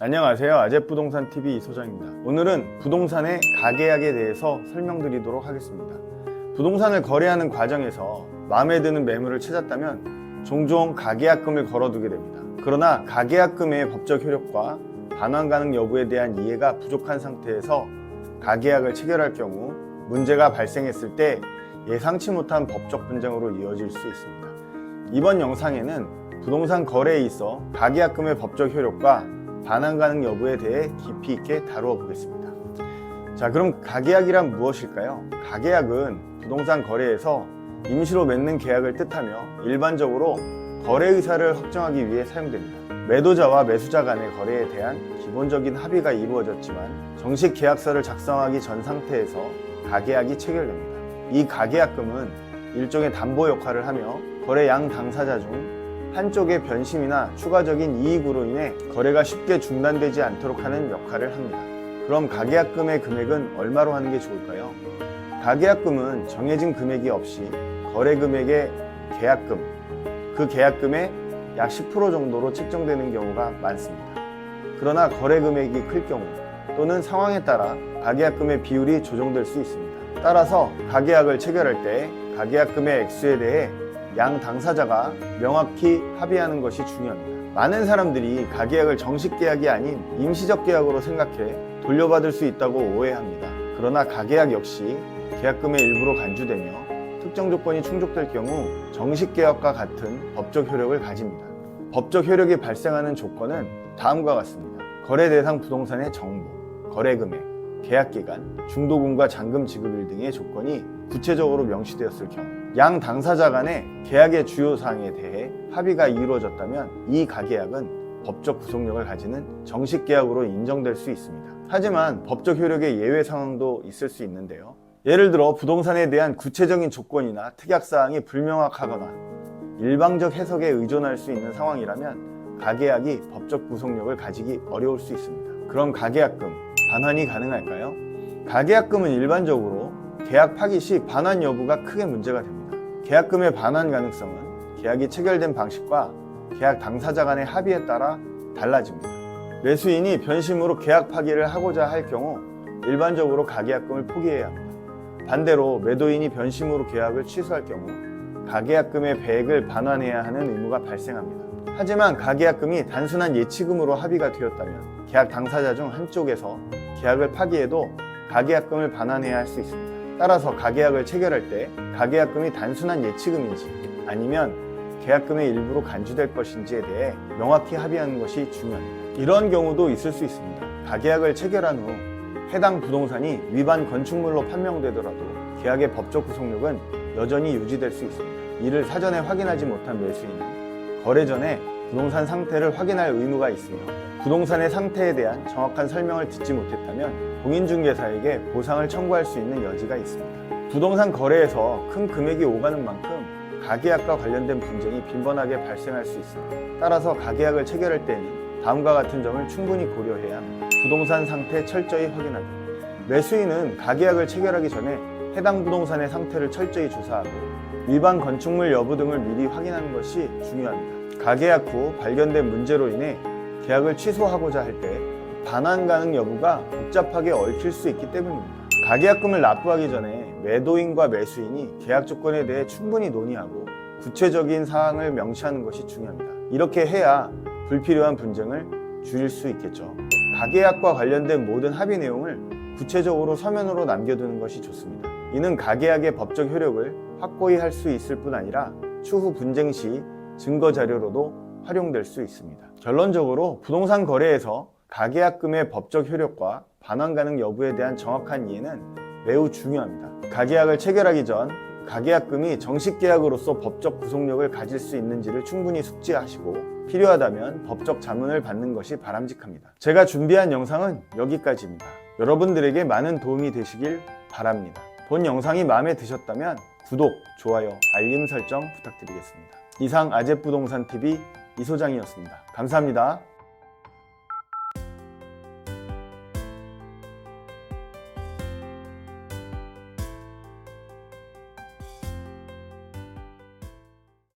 안녕하세요. 아재부동산TV 이소장입니다. 오늘은 부동산의 가계약에 대해서 설명드리도록 하겠습니다. 부동산을 거래하는 과정에서 마음에 드는 매물을 찾았다면 종종 가계약금을 걸어두게 됩니다. 그러나 가계약금의 법적 효력과 반환 가능 여부에 대한 이해가 부족한 상태에서 가계약을 체결할 경우 문제가 발생했을 때 예상치 못한 법적 분쟁으로 이어질 수 있습니다. 이번 영상에는 부동산 거래에 있어 가계약금의 법적 효력과 반환 가능 여부에 대해 깊이 있게 다루어 보겠습니다. 자, 그럼 가계약이란 무엇일까요? 가계약은 부동산 거래에서 임시로 맺는 계약을 뜻하며 일반적으로 거래 의사를 확정하기 위해 사용됩니다. 매도자와 매수자 간의 거래에 대한 기본적인 합의가 이루어졌지만 정식 계약서를 작성하기 전 상태에서 가계약이 체결됩니다. 이 가계약금은 일종의 담보 역할을 하며 거래 양 당사자 중 한쪽의 변심이나 추가적인 이익으로 인해 거래가 쉽게 중단되지 않도록 하는 역할을 합니다. 그럼 가계약금의 금액은 얼마로 하는 게 좋을까요? 가계약금은 정해진 금액이 없이 거래 금액의 계약금, 그 계약금의 약 10% 정도로 책정되는 경우가 많습니다. 그러나 거래 금액이 클 경우 또는 상황에 따라 가계약금의 비율이 조정될 수 있습니다. 따라서 가계약을 체결할 때 가계약금의 액수에 대해 양 당사자가 명확히 합의하는 것이 중요합니다. 많은 사람들이 가계약을 정식 계약이 아닌 임시적 계약으로 생각해 돌려받을 수 있다고 오해합니다. 그러나 가계약 역시 계약금의 일부로 간주되며 특정 조건이 충족될 경우 정식 계약과 같은 법적 효력을 가집니다. 법적 효력이 발생하는 조건은 다음과 같습니다. 거래 대상 부동산의 정보, 거래 금액, 계약 기간, 중도금과 잔금 지급일 등의 조건이 구체적으로 명시되었을 경우 양 당사자 간의 계약의 주요 사항에 대해 합의가 이루어졌다면 이 가계약은 법적 구속력을 가지는 정식 계약으로 인정될 수 있습니다. 하지만 법적 효력의 예외 상황도 있을 수 있는데요. 예를 들어 부동산에 대한 구체적인 조건이나 특약 사항이 불명확하거나 일방적 해석에 의존할 수 있는 상황이라면 가계약이 법적 구속력을 가지기 어려울 수 있습니다. 그럼 가계약금 반환이 가능할까요? 가계약금은 일반적으로 계약 파기 시 반환 여부가 크게 문제가 됩니다. 계약금의 반환 가능성은 계약이 체결된 방식과 계약 당사자 간의 합의에 따라 달라집니다. 매수인이 변심으로 계약 파기를 하고자 할 경우 일반적으로 가계약금을 포기해야 합니다. 반대로 매도인이 변심으로 계약을 취소할 경우 가계약금의 배액을 반환해야 하는 의무가 발생합니다. 하지만 가계약금이 단순한 예치금으로 합의가 되었다면 계약 당사자 중 한쪽에서 계약을 파기해도 가계약금을 반환해야 할 수 있습니다. 따라서 가계약을 체결할 때 가계약금이 단순한 예치금인지 아니면 계약금의 일부로 간주될 것인지에 대해 명확히 합의하는 것이 중요합니다. 이런 경우도 있을 수 있습니다. 가계약을 체결한 후 해당 부동산이 위반 건축물로 판명되더라도 계약의 법적 구속력은 여전히 유지될 수 있습니다. 이를 사전에 확인하지 못한 매수인은 거래 전에 부동산 상태를 확인할 의무가 있으며 부동산의 상태에 대한 정확한 설명을 듣지 못했다면 공인중개사에게 보상을 청구할 수 있는 여지가 있습니다. 부동산 거래에서 큰 금액이 오가는 만큼 가계약과 관련된 분쟁이 빈번하게 발생할 수 있습니다. 따라서 가계약을 체결할 때는 다음과 같은 점을 충분히 고려해야 합니다. 부동산 상태 철저히 확인하기. 매수인은 가계약을 체결하기 전에 해당 부동산의 상태를 철저히 조사하고 위반 건축물 여부 등을 미리 확인하는 것이 중요합니다. 가계약 후 발견된 문제로 인해 계약을 취소하고자 할 때 반환 가능 여부가 복잡하게 얽힐 수 있기 때문입니다. 가계약금을 납부하기 전에 매도인과 매수인이 계약 조건에 대해 충분히 논의하고 구체적인 사항을 명시하는 것이 중요합니다. 이렇게 해야 불필요한 분쟁을 줄일 수 있겠죠. 가계약과 관련된 모든 합의 내용을 구체적으로 서면으로 남겨두는 것이 좋습니다. 이는 가계약의 법적 효력을 확고히 할 수 있을 뿐 아니라 추후 분쟁 시 증거 자료로도 활용될 수 있습니다. 결론적으로 부동산 거래에서 가계약금의 법적 효력과 반환 가능 여부에 대한 정확한 이해는 매우 중요합니다. 가계약을 체결하기 전 가계약금이 정식 계약으로서 법적 구속력을 가질 수 있는지를 충분히 숙지하시고 필요하다면 법적 자문을 받는 것이 바람직합니다. 제가 준비한 영상은 여기까지입니다. 여러분들에게 많은 도움이 되시길 바랍니다. 본 영상이 마음에 드셨다면 구독, 좋아요, 알림 설정 부탁드리겠습니다. 이상 아재부동산TV 이소장이었습니다. 감사합니다.